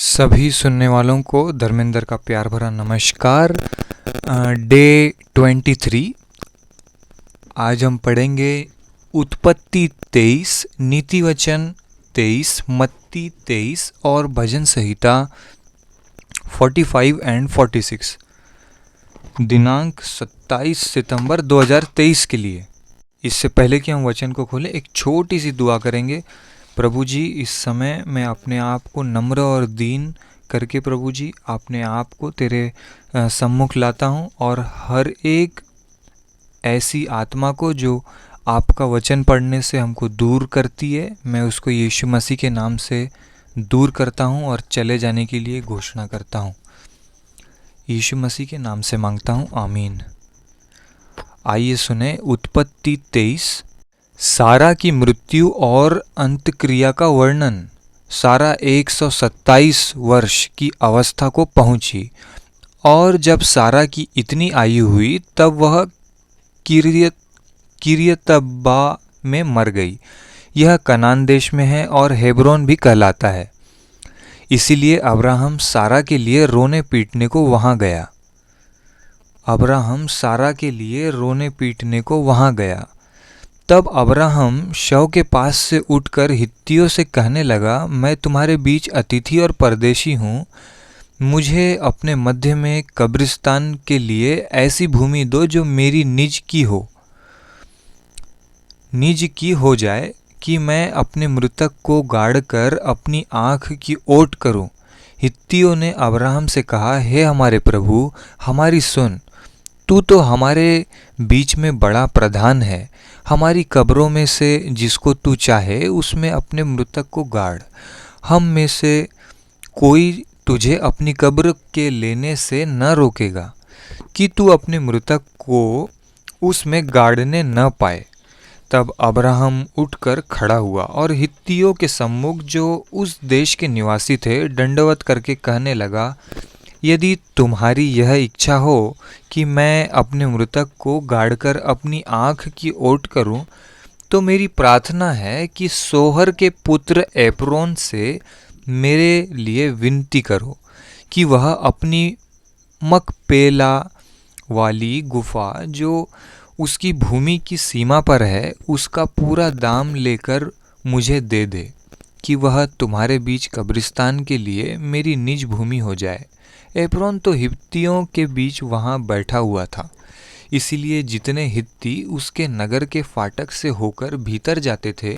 सभी सुनने वालों को धर्मेंद्र का प्यार भरा नमस्कार। डे 23। आज हम पढ़ेंगे उत्पत्ति 23, नीति वचन 23, मत्ती 23 और भजन संहिता 45 एंड 46। दिनांक 27 सितंबर 2023 के लिए। इससे पहले कि हम वचन को खोलें, एक छोटी सी दुआ करेंगे। प्रभु जी, इस समय मैं अपने आप को नम्र और दीन करके प्रभु जी अपने आप को तेरे सम्मुख लाता हूँ, और हर एक ऐसी आत्मा को जो आपका वचन पढ़ने से हमको दूर करती है, मैं उसको यीशु मसीह के नाम से दूर करता हूँ और चले जाने के लिए घोषणा करता हूँ। यीशु मसीह के नाम से मांगता हूँ, आमीन। आइए सुने उत्पत्ति 23। सारा की मृत्यु और अंतक्रिया का वर्णन। सारा 127 वर्ष की अवस्था को पहुंची, और जब सारा की इतनी आयु हुई तब वह किरियतब्बा में मर गई। यह कनान देश में है और हेब्रोन भी कहलाता है। इसीलिए अब्राहम सारा के लिए रोने पीटने को वहां गया। तब अब्राहम शव के पास से उठकर हित्तियों से कहने लगा, मैं तुम्हारे बीच अतिथि और परदेशी हूँ। मुझे अपने मध्य में कब्रिस्तान के लिए ऐसी भूमि दो जो मेरी निज की हो जाए, कि मैं अपने मृतक को गाड़कर अपनी आँख की ओट करूं। हित्तियों ने अब्राहम से कहा, हे हमारे प्रभु, हमारी सुन। तू तो हमारे बीच में बड़ा प्रधान है। हमारी कब्रों में से जिसको तू चाहे उसमें अपने मृतक को गाड़। हम में से कोई तुझे अपनी कब्र के लेने से न रोकेगा, कि तू अपने मृतक को उसमें गाड़ने न पाए। तब अब्राहम उठकर खड़ा हुआ और हित्तियों के सम्मुख, जो उस देश के निवासी थे, दंडवत करके कहने लगा, यदि तुम्हारी यह इच्छा हो कि मैं अपने मृतक को गाड़कर अपनी आँख की ओट करूं, तो मेरी प्रार्थना है कि सोहर के पुत्र एप्रोन से मेरे लिए विनती करो कि वह अपनी मकपेला वाली गुफा, जो उसकी भूमि की सीमा पर है, उसका पूरा दाम लेकर मुझे दे दे, कि वह तुम्हारे बीच कब्रिस्तान के लिए मेरी निज भूमि हो जाए। एप्रोन तो हित्तियों के बीच वहां बैठा हुआ था, इसीलिए जितने हित्ती उसके नगर के फाटक से होकर भीतर जाते थे,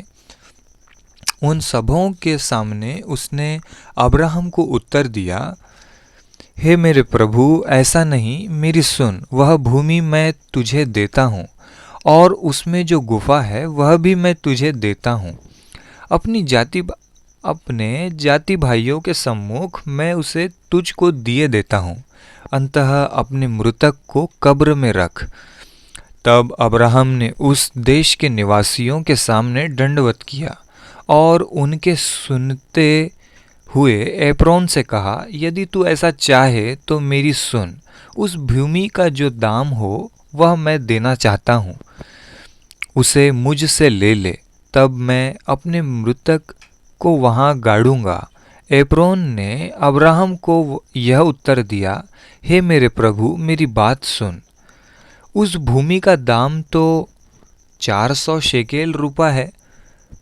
उन सबों के सामने उसने अब्राहम को उत्तर दिया, हे मेरे प्रभु, ऐसा नहीं, मेरी सुन। वह भूमि मैं तुझे देता हूँ, और उसमें जो गुफा है वह भी मैं तुझे देता हूँ। अपने जाति भाइयों के सम्मुख मैं उसे तुझको दिए देता हूँ। अतः अपने मृतक को कब्र में रख। तब अब्राहम ने उस देश के निवासियों के सामने दंडवत किया और उनके सुनते हुए एप्रोन से कहा, यदि तू ऐसा चाहे तो मेरी सुन। उस भूमि का जो दाम हो वह मैं देना चाहता हूँ, उसे मुझसे ले ले, तब मैं अपने मृतक को वहां गाड़ूंगा। एप्रोन ने अब्राहम को यह उत्तर दिया, हे मेरे प्रभु, मेरी बात सुन। उस भूमि का दाम तो 400 शेकेल रुपया है,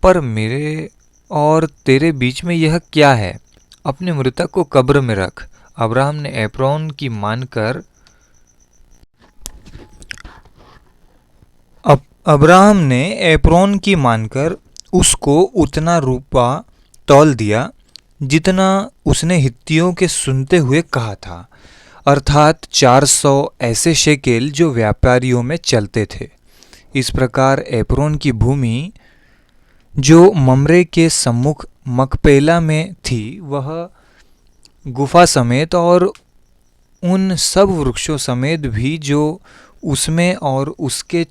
पर मेरे और तेरे बीच में यह क्या है? अपने मृतक को कब्र में रख। अब्राहम ने एप्रोन की मानकर उसको उतना रुपया तौल दिया जितना उसने हित्तियों के सुनते हुए कहा था, अर्थात 400 ऐसे शेकेल जो व्यापारियों में चलते थे। इस प्रकार एप्रोन की भूमि, जो ममरे के सम्मुख मकपेला में थी, वह गुफा समेत और उन सब वृक्षों समेत भी जो उसमें और उसके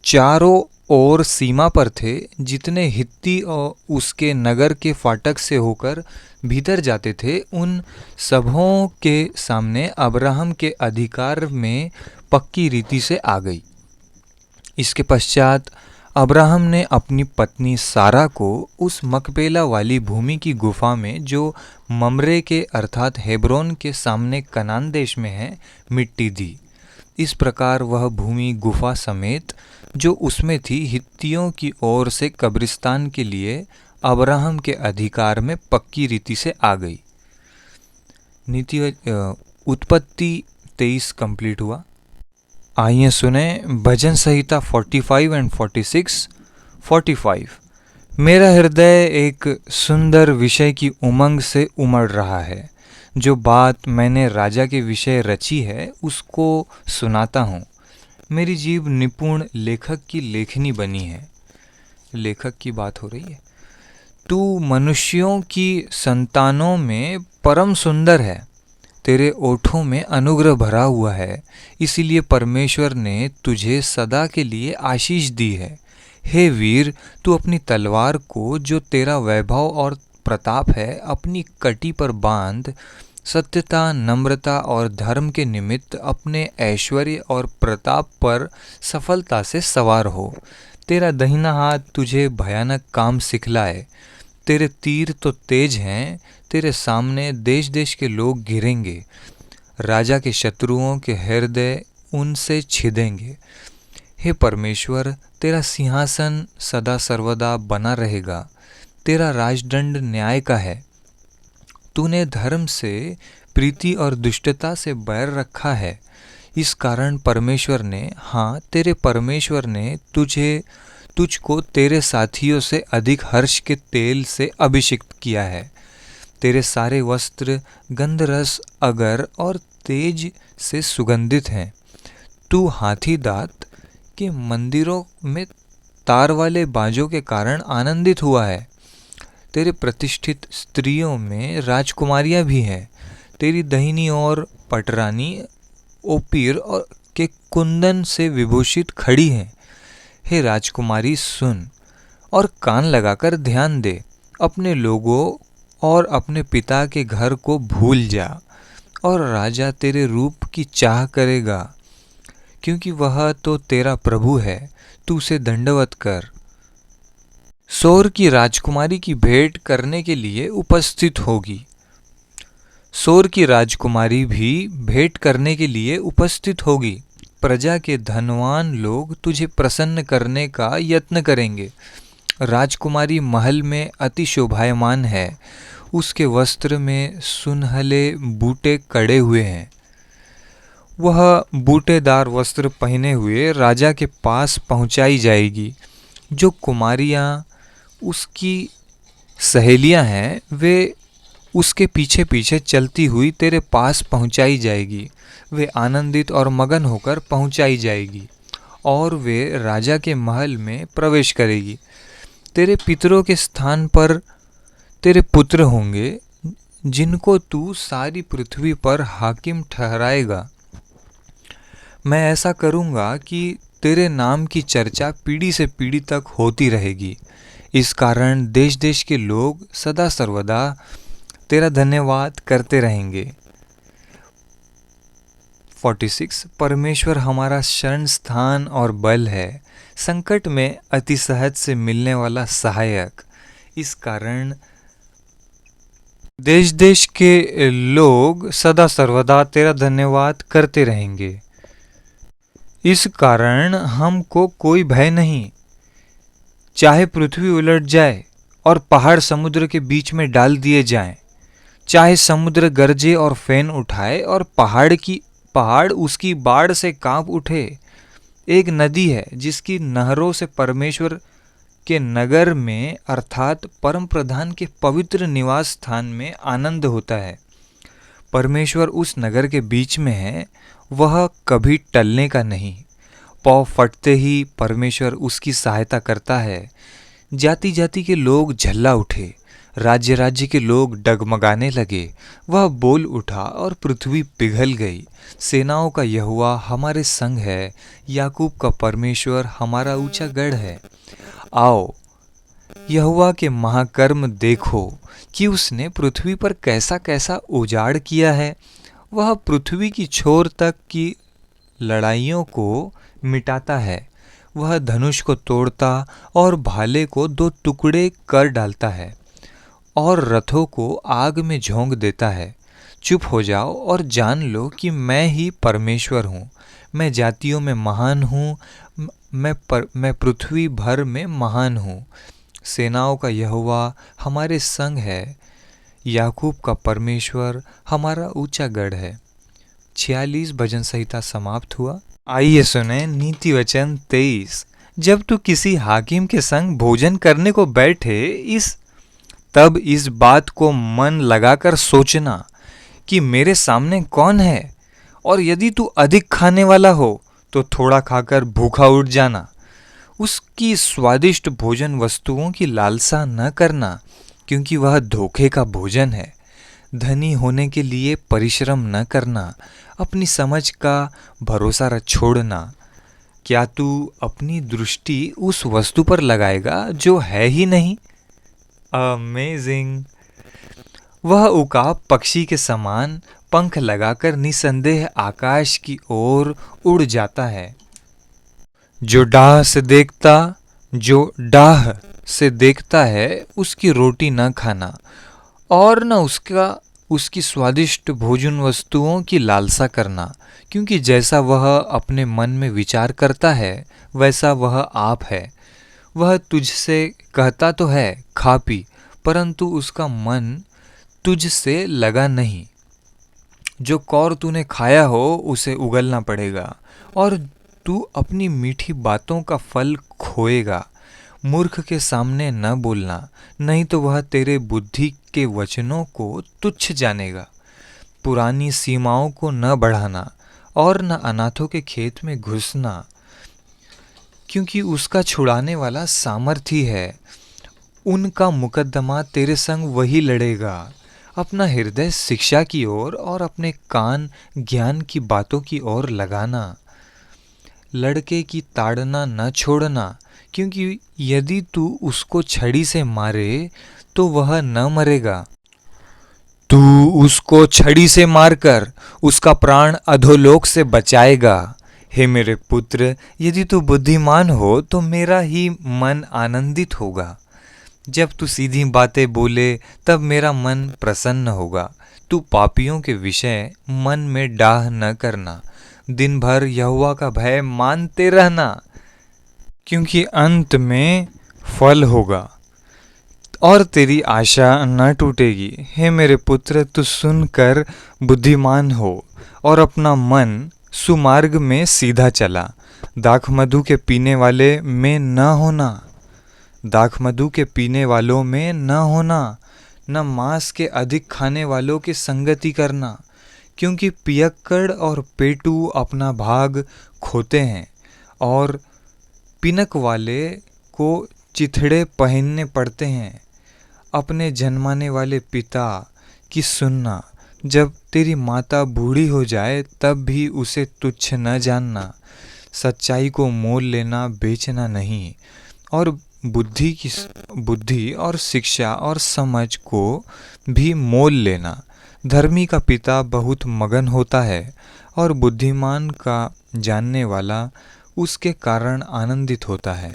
चारों और सीमा पर थे, जितने हित्ती और उसके नगर के फाटक से होकर भीतर जाते थे, उन सबों के सामने अब्राहम के अधिकार में पक्की रीति से आ गई। इसके पश्चात अब्राहम ने अपनी पत्नी सारा को उस मकपेला वाली भूमि की गुफा में, जो ममरे के अर्थात हेब्रोन के सामने कनान देश में है, मिट्टी दी। इस प्रकार वह भूमि गुफा समेत जो उसमें थी हित्तियों की ओर से कब्रिस्तान के लिए अब्राहम के अधिकार में पक्की रीति से आ गई। नीति उत्पत्ति 23 कंप्लीट हुआ। आइए सुने भजन संहिता 45 एंड 46। 45। मेरा हृदय एक सुंदर विषय की उमंग से उमड़ रहा है। जो बात मैंने राजा के विषय रची है उसको सुनाता हूँ। मेरी जीभ निपुण लेखक की लेखनी बनी है। लेखक की बात हो रही है। तू मनुष्यों की संतानों में परम सुंदर है, तेरे ओठों में अनुग्रह भरा हुआ है, इसीलिए परमेश्वर ने तुझे सदा के लिए आशीष दी है। हे वीर, तू अपनी तलवार को, जो तेरा वैभव और प्रताप है, अपनी कटी पर बांध। सत्यता, नम्रता और धर्म के निमित्त अपने ऐश्वर्य और प्रताप पर सफलता से सवार हो। तेरा दाहिना हाथ तुझे भयानक काम सिखलाए। तेरे तीर तो तेज हैं, तेरे सामने देश देश के लोग गिरेंगे। राजा के शत्रुओं के हृदय उनसे छिदेंगे। हे परमेश्वर, तेरा सिंहासन सदा सर्वदा बना रहेगा। तेरा राजदंड न्याय का है। तूने धर्म से प्रीति और दुष्टता से बैर रखा है। इस कारण परमेश्वर ने, हाँ तेरे परमेश्वर ने तुझको तेरे साथियों से अधिक हर्ष के तेल से अभिषिक्त किया है। तेरे सारे वस्त्र गंधरस, अगर और तेज से सुगंधित हैं। तू हाथी दांत के मंदिरों में तार वाले बाजों के कारण आनंदित हुआ है। तेरे प्रतिष्ठित स्त्रियों में राजकुमारियां भी हैं। तेरी दाहिनी ओर पटरानी ओपीर और के कुंदन से विभूषित खड़ी हैं। हे राजकुमारी, सुन और कान लगाकर ध्यान दे। अपने लोगों और अपने पिता के घर को भूल जा, और राजा तेरे रूप की चाह करेगा, क्योंकि वह तो तेरा प्रभु है। तू उसे दंडवत कर। सोर की राजकुमारी की भेंट करने के लिए उपस्थित होगी। सोर की राजकुमारी भी भेंट करने के लिए उपस्थित होगी। प्रजा के धनवान लोग तुझे प्रसन्न करने का यत्न करेंगे। राजकुमारी महल में अति शोभायमान है। उसके वस्त्र में सुनहले बूटे कड़े हुए हैं। वह बूटेदार वस्त्र पहने हुए राजा के पास पहुंचाई जाएगी। जो कुमारियां उसकी सहेलियां हैं, वे उसके पीछे पीछे चलती हुई तेरे पास पहुंचाई जाएगी। वे आनंदित और मगन होकर पहुंचाई जाएगी, और वे राजा के महल में प्रवेश करेगी। तेरे पितरों के स्थान पर तेरे पुत्र होंगे, जिनको तू सारी पृथ्वी पर हाकिम ठहराएगा। मैं ऐसा करूँगा कि तेरे नाम की चर्चा पीढ़ी से पीढ़ी तक होती रहेगी। इस कारण देश देश के लोग सदा सर्वदा तेरा धन्यवाद करते रहेंगे। 46। परमेश्वर हमारा शरण स्थान और बल है, संकट में अति सहज से मिलने वाला सहायक। इस कारण देश देश के लोग सदा सर्वदा तेरा धन्यवाद करते रहेंगे। इस कारण हमको कोई भय नहीं, चाहे पृथ्वी उलट जाए और पहाड़ समुद्र के बीच में डाल दिए जाएं, चाहे समुद्र गरजे और फेन उठाए और पहाड़ उसकी बाढ़ से कांप उठे। एक नदी है जिसकी नहरों से परमेश्वर के नगर में अर्थात परम प्रधान के पवित्र निवास स्थान में आनंद होता है। परमेश्वर उस नगर के बीच में है, वह कभी टलने का नहीं। पाँव फटते ही परमेश्वर उसकी सहायता करता है। जाति जाति के लोग झल्ला उठे, राज्य राज्य के लोग डगमगाने लगे। वह बोल उठा और पृथ्वी पिघल गई। सेनाओं का यहोवा हमारे संग है, याकूब का परमेश्वर हमारा ऊंचा गढ़ है। आओ, यहोवा के महाकर्म देखो कि उसने पृथ्वी पर कैसा कैसा उजाड़ किया है। वह पृथ्वी की छोर तक की लड़ाइयों को मिटाता है। वह धनुष को तोड़ता और भाले को दो टुकड़े कर डालता है और रथों को आग में झोंक देता है। चुप हो जाओ और जान लो कि मैं ही परमेश्वर हूँ। मैं जातियों में महान हूँ, मैं पृथ्वी भर में महान हूँ। सेनाओं का यहोवा हमारे संग है, याकूब का परमेश्वर हमारा ऊंचा गढ़ है। 46 भजन संहिता समाप्त हुआ। आइए सुने नीति वचन 23। जब तू किसी हाकिम के संग भोजन करने को बैठे तब इस बात को मन लगाकर सोचना कि मेरे सामने कौन है, और यदि तू अधिक खाने वाला हो तो थोड़ा खाकर भूखा उठ जाना। उसकी स्वादिष्ट भोजन वस्तुओं की लालसा न करना, क्योंकि वह धोखे का भोजन है। धनी होने के लिए परिश्रम न करना, अपनी समझ का भरोसा छोड़ना। क्या तू अपनी दृष्टि उस वस्तु पर लगाएगा जो है ही नहीं? अमेजिंग। वह उकाब पक्षी के समान पंख लगाकर निसंदेह आकाश की ओर उड़ जाता है। जो डाह से देखता है उसकी रोटी न खाना, और न उसकी स्वादिष्ट भोजन वस्तुओं की लालसा करना, क्योंकि जैसा वह अपने मन में विचार करता है वैसा वह आप है। वह तुझसे कहता तो है खा पी, परंतु उसका मन तुझसे लगा नहीं। जो कौर तूने खाया हो उसे उगलना पड़ेगा, और तू अपनी मीठी बातों का फल खोएगा। मूर्ख के सामने न बोलना, नहीं तो वह तेरे बुद्धि के वचनों को तुच्छ जानेगा। पुरानी सीमाओं को न बढ़ाना, और न अनाथों के खेत में घुसना, क्योंकि उसका छुड़ाने वाला सामर्थी है। उनका मुकद्दमा तेरे संग वही लड़ेगा। अपना हृदय शिक्षा की ओर और अपने कान ज्ञान की बातों की ओर लगाना। लड़के की ताड़ना न छोड़ना, क्योंकि यदि तू उसको छड़ी से मारे तो वह न मरेगा। तू उसको छड़ी से मारकर उसका प्राण अधोलोक से बचाएगा। हे मेरे पुत्र, यदि तू बुद्धिमान हो तो मेरा ही मन आनंदित होगा। जब तू सीधी बातें बोले तब मेरा मन प्रसन्न होगा। तू पापियों के विषय मन में डाह न करना। दिन भर यहोवा का भय मानते रहना, क्योंकि अंत में फल होगा और तेरी आशा न टूटेगी। हे मेरे पुत्र, तू सुनकर बुद्धिमान हो और अपना मन सुमार्ग में सीधा चला। दाखमधु के पीने वाले में न होना, दाखमधु के पीने वालों में न होना, न मांस के अधिक खाने वालों की संगति करना, क्योंकि पियक्कड़ और पेटू अपना भाग खोते हैं और पिनक वाले को चिथड़े पहनने पड़ते हैं। अपने जन्माने वाले पिता की सुनना। जब तेरी माता बूढ़ी हो जाए तब भी उसे तुच्छ न जानना। सच्चाई को मोल लेना, बेचना नहीं, और बुद्धि और शिक्षा और समझ को भी मोल लेना। धर्मी का पिता बहुत मगन होता है और बुद्धिमान का जानने वाला उसके कारण आनंदित होता है।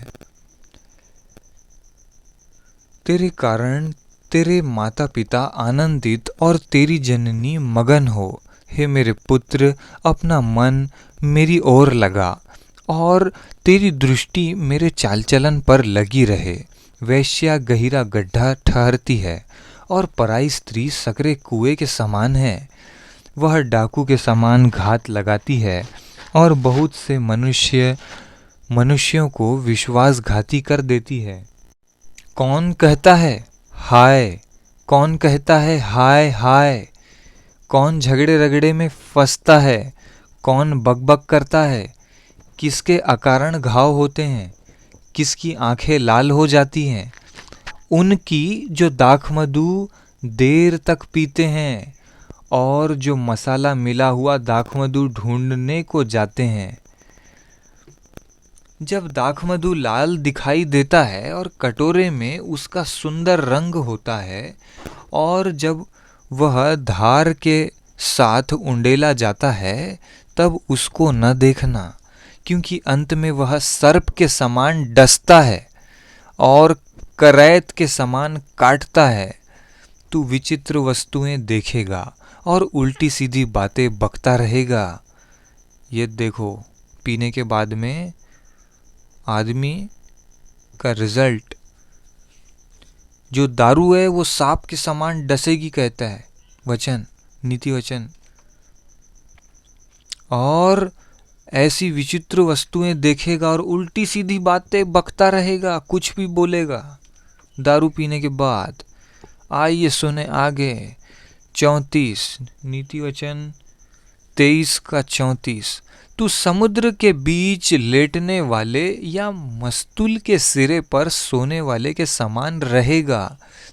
तेरे कारण तेरे माता पिता आनंदित और तेरी जननी मगन हो। हे मेरे पुत्र, अपना मन मेरी ओर लगा और तेरी दृष्टि मेरे चाल चलन पर लगी रहे। वैश्या गहिरा गड्ढा ठहरती है और पराई स्त्री सकरे कुएं के समान है। वह डाकू के समान घात लगाती है और बहुत से मनुष्यों को विश्वासघाती कर देती है। कौन कहता है हाय, कौन कहता है हाय हाय? कौन झगड़े रगड़े में फंसता है? कौन बकबक करता है? किसके अकारण घाव होते हैं? किसकी आंखें लाल हो जाती हैं? उनकी जो दाखमधु देर तक पीते हैं और जो मसाला मिला हुआ दाखमधु ढूंढने को जाते हैं। जब दाखमधु लाल दिखाई देता है और कटोरे में उसका सुंदर रंग होता है, और जब वह धार के साथ उंडेला जाता है, तब उसको न देखना, क्योंकि अंत में वह सर्प के समान डसता है और करैत के समान काटता है। तू विचित्र वस्तुएं देखेगा और उल्टी सीधी बातें बकता रहेगा। ये देखो, पीने के बाद में आदमी का रिजल्ट, जो दारू है वो सांप के समान डसेगी, कहता है वचन, नीति वचन। और ऐसी विचित्र वस्तुएं देखेगा और उल्टी सीधी बातें बकता रहेगा, कुछ भी बोलेगा दारू पीने के बाद। आइए सुने आगे 34, नीति वचन 23 का 34। तू समुद्र के बीच लेटने वाले या मस्तूल के सिरे पर सोने वाले के समान रहेगा।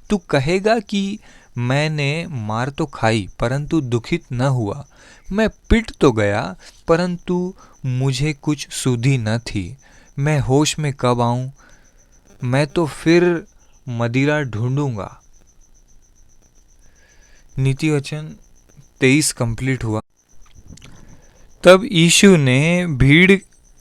तू कहेगा कि मैंने मार तो खाई परंतु दुखित न हुआ, मैं पिट तो गया परंतु मुझे कुछ सुधि न थी। मैं होश में कब आऊं, मैं तो फिर मदिरा ढूंढूंगा। नीति वचन 23 कंप्लीट हुआ। तब यीशु ने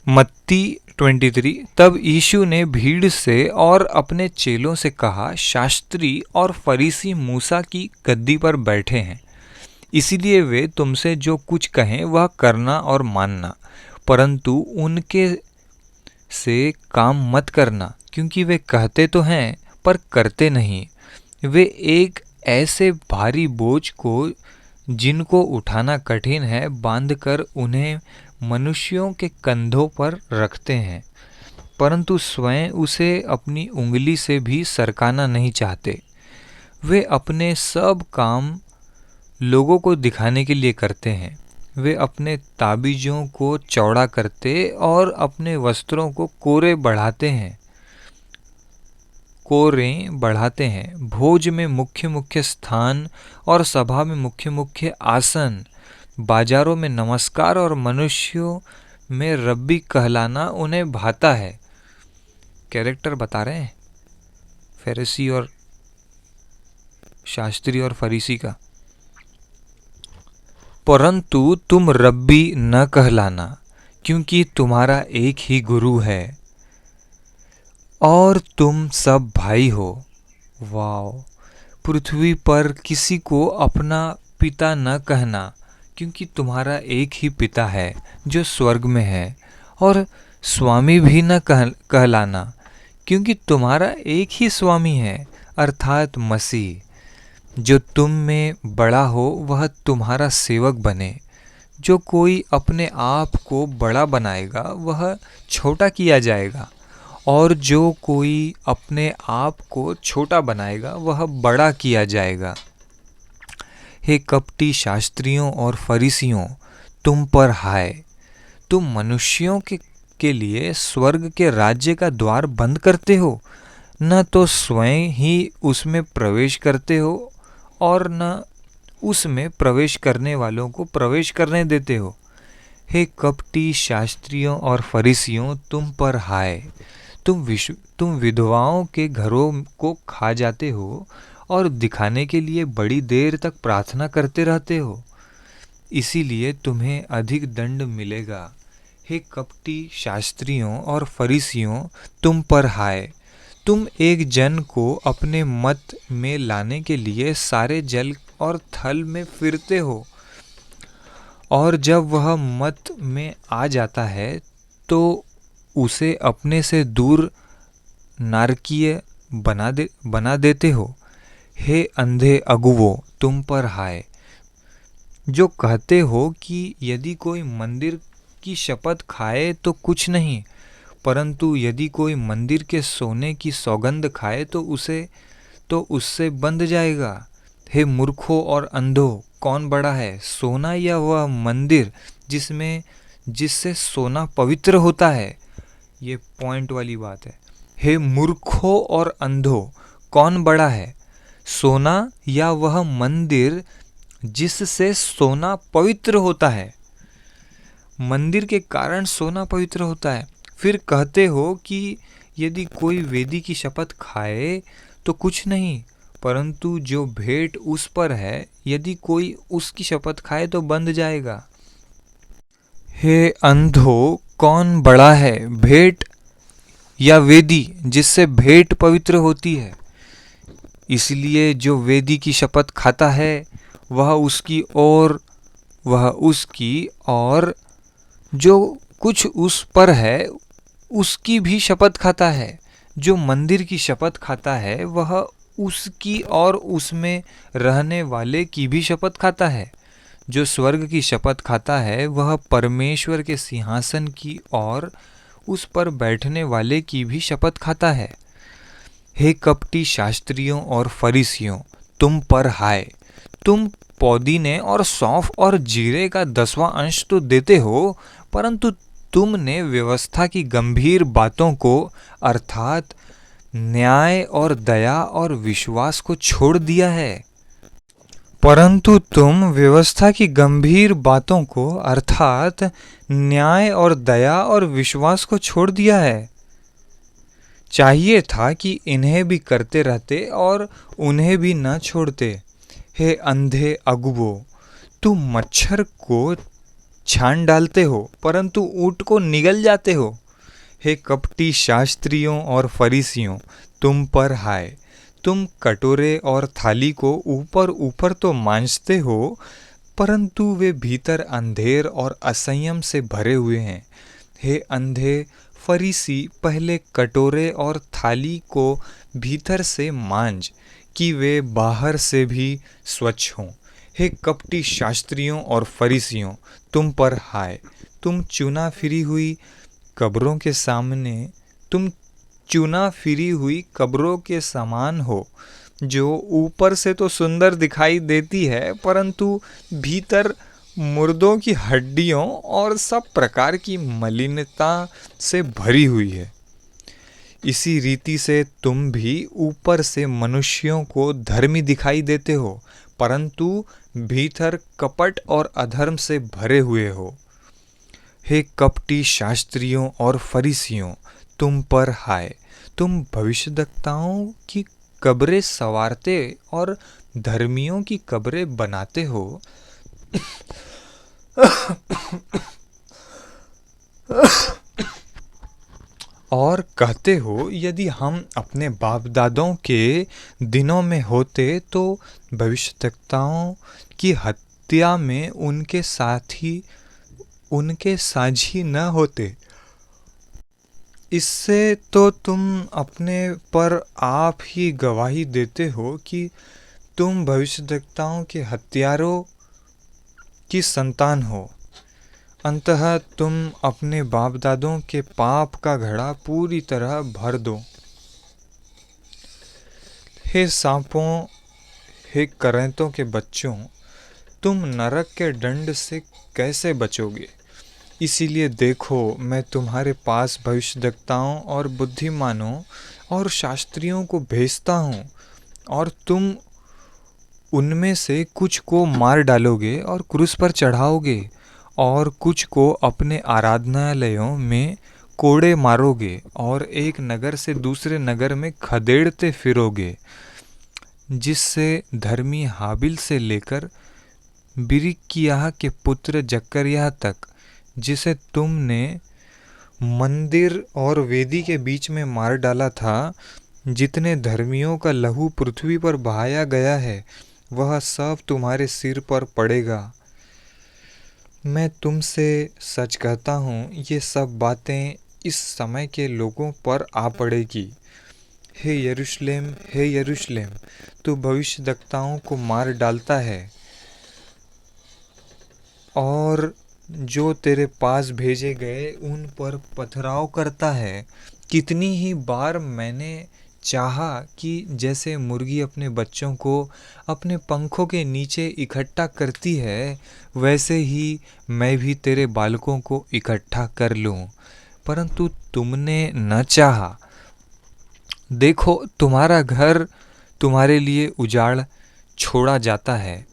मत्ती 23। तब यीशु ने भीड़ से और अपने चेलों से कहा, शास्त्री और फरीसी मूसा की गद्दी पर बैठे हैं, इसीलिए वे तुमसे जो कुछ कहें वह करना और मानना, परंतु उनके से काम मत करना, क्योंकि वे कहते तो हैं पर करते नहीं। वे एक ऐसे भारी बोझ को जिनको उठाना कठिन है बांधकर उन्हें मनुष्यों के कंधों पर रखते हैं, परंतु स्वयं उसे अपनी उंगली से भी सरकाना नहीं चाहते। वे अपने सब काम लोगों को दिखाने के लिए करते हैं। वे अपने ताबीजों को चौड़ा करते और अपने वस्त्रों को कोरे बढ़ाते हैं। भोज में मुख्य मुख्य स्थान और सभा में मुख्य मुख्य आसन, बाजारों में नमस्कार और मनुष्यों में रब्बी कहलाना उन्हें भाता है। कैरेक्टर बता रहे हैं फरीसी और शास्त्री और फरीसी का। परंतु तुम रब्बी न कहलाना, क्योंकि तुम्हारा एक ही गुरु है और तुम सब भाई हो। वाओ! पृथ्वी पर किसी को अपना पिता न कहना, क्योंकि तुम्हारा एक ही पिता है जो स्वर्ग में है। और स्वामी भी न कहलाना, क्योंकि तुम्हारा एक ही स्वामी है, अर्थात मसीह। जो तुम में बड़ा हो वह तुम्हारा सेवक बने। जो कोई अपने आप को बड़ा बनाएगा वह छोटा किया जाएगा, और जो कोई अपने आप को छोटा बनाएगा वह बड़ा किया जाएगा। हे कपटी शास्त्रियों और फरीसियों, तुम पर हाय! तुम मनुष्यों के लिए स्वर्ग के राज्य का द्वार बंद करते हो, न तो स्वयं ही उसमें प्रवेश करते हो और न उसमें प्रवेश करने वालों को प्रवेश करने देते हो। हे कपटी शास्त्रियों और फरीसियों, तुम पर हाय! तुम विधवाओं के घरों को खा जाते हो और दिखाने के लिए बड़ी देर तक प्रार्थना करते रहते हो, इसीलिए तुम्हें अधिक दंड मिलेगा। हे कपटी शास्त्रियों और फरीसियों, तुम पर हाय! तुम एक जन को अपने मत में लाने के लिए सारे जल और थल में फिरते हो, और जब वह मत में आ जाता है तो उसे अपने से दूर नारकीय बना देते हो। हे अंधे अगुवो, तुम पर हाय! जो कहते हो कि यदि कोई मंदिर की शपथ खाए तो कुछ नहीं, परंतु यदि कोई मंदिर के सोने की सौगंध खाए तो उससे बंध जाएगा। हे मूर्खों और अंधों, कौन बड़ा है, सोना या वह मंदिर जिससे सोना पवित्र होता है? ये पॉइंट वाली बात है। हे मूर्खों और अंधों, कौन बड़ा है, सोना या वह मंदिर जिससे सोना पवित्र होता है? मंदिर के कारण सोना पवित्र होता है। फिर कहते हो कि यदि कोई वेदी की शपथ खाए तो कुछ नहीं, परंतु जो भेंट उस पर है, यदि कोई उसकी शपथ खाए तो बंध जाएगा। हे अंधो, कौन बड़ा है, भेंट या वेदी जिससे भेंट पवित्र होती है? इसलिए जो वेदी की शपथ खाता है वह उसकी और जो कुछ उस पर है उसकी भी शपथ खाता है। जो मंदिर की शपथ खाता है वह उसकी और उसमें रहने वाले की भी शपथ खाता है। जो स्वर्ग की शपथ खाता है वह परमेश्वर के सिंहासन की और उस पर बैठने वाले की भी शपथ खाता है। हे कपटी शास्त्रियों और फरीसियों, तुम पर हाय! तुम पुदीने और सौंफ और जीरे का 10वां अंश तो देते हो, परंतु तुमने व्यवस्था की गंभीर बातों को अर्थात न्याय और दया और विश्वास को छोड़ दिया है। परंतु तुम व्यवस्था की गंभीर बातों को अर्थात न्याय और दया और विश्वास को छोड़ दिया है। चाहिए था कि इन्हें भी करते रहते और उन्हें भी न छोड़ते। हे अंधे अगुवो, तुम मच्छर को छान डालते हो परंतु ऊंट को निगल जाते हो। हे कपटी शास्त्रियों और फरीसियों, तुम पर हाय! तुम कटोरे और थाली को ऊपर ऊपर तो मांजते हो, परंतु वे भीतर अंधेर और असंयम से भरे हुए हैं। हे अंधे फरीसी, पहले कटोरे और थाली को भीतर से मांज कि वे बाहर से भी स्वच्छ हों। हे कपटी शास्त्रियों और फरीसियों, तुम पर हाय! तुम चुना फिरी हुई कब्रों के समान हो, जो ऊपर से तो सुंदर दिखाई देती है परंतु भीतर मुर्दों की हड्डियों और सब प्रकार की मलिनता से भरी हुई है। इसी रीति से तुम भी ऊपर से मनुष्यों को धर्मी दिखाई देते हो, परंतु भीतर कपट और अधर्म से भरे हुए हो। हे कपटी शास्त्रियों और फरीसियों, तुम पर हाय! तुम भविष्यद्वक्ताओं की कब्रें संवारते और धर्मियों की कब्रें बनाते हो। और कहते हो, यदि हम अपने बाप दादों के दिनों में होते तो भविष्यद्वक्ताओं की हत्या में उनके साझी न होते। इससे तो तुम अपने पर आप ही गवाही देते हो कि तुम भविष्यद्वक्ताओं के हत्यारों की संतान हो। अंततः तुम अपने बाप दादों के पाप का घड़ा पूरी तरह भर दो। हे सांपों, हे करैंतों के बच्चों, तुम नरक के दंड से कैसे बचोगे? इसीलिए देखो, मैं तुम्हारे पास भविष्यद्वक्ताओं और बुद्धिमानों और शास्त्रियों को भेजता हूँ, और तुम उनमें से कुछ को मार डालोगे और क्रूस पर चढ़ाओगे, और कुछ को अपने आराधनालयों में कोड़े मारोगे और एक नगर से दूसरे नगर में खदेड़ते फिरोगे, जिससे धर्मी हाबिल से लेकर बिरिक्याह के पुत्र जकर्याह तक, जिसे तुमने मंदिर और वेदी के बीच में मार डाला था, जितने धर्मियों का लहू पृथ्वी पर बहाया गया है, वह सब तुम्हारे सिर पर पड़ेगा। मैं तुमसे सच कहता हूँ, ये सब बातें इस समय के लोगों पर आ पड़ेगी। हे यरूशलेम, हे यरूशलेम, तू भविष्यद्वक्ताओं को मार डालता है और जो तेरे पास भेजे गए उन पर पथराव करता है। कितनी ही बार मैंने चाहा कि जैसे मुर्गी अपने बच्चों को अपने पंखों के नीचे इकट्ठा करती है, वैसे ही मैं भी तेरे बालकों को इकट्ठा कर लूं, परंतु तुमने न चाहा। देखो, तुम्हारा घर तुम्हारे लिए उजाड़ छोड़ा जाता है,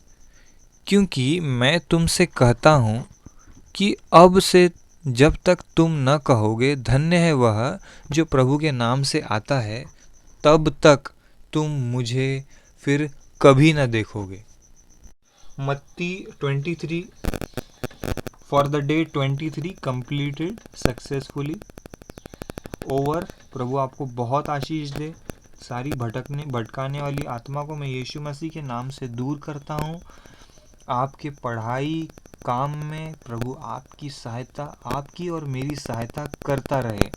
क्योंकि मैं तुमसे कहता हूँ कि अब से जब तक तुम न कहोगे धन्य है वह जो प्रभु के नाम से आता है, तब तक तुम मुझे फिर कभी न देखोगे। मत्ती 23 for the day 23 completed successfully. Over. प्रभु आपको बहुत आशीष दे। सारी भटकाने वाली आत्मा को मैं यीशु मसीह के नाम से दूर करता हूँ। आपके पढ़ाई काम में प्रभु आपकी सहायता, आपकी और मेरी सहायता करता रहे।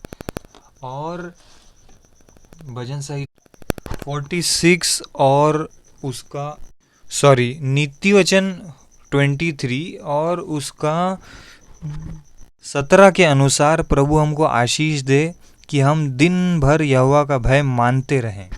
और भजन संहिता 46 और उसका नीति वचन 23 और उसका 17 के अनुसार प्रभु हमको आशीष दे कि हम दिन भर यहोवा का भय मानते रहें।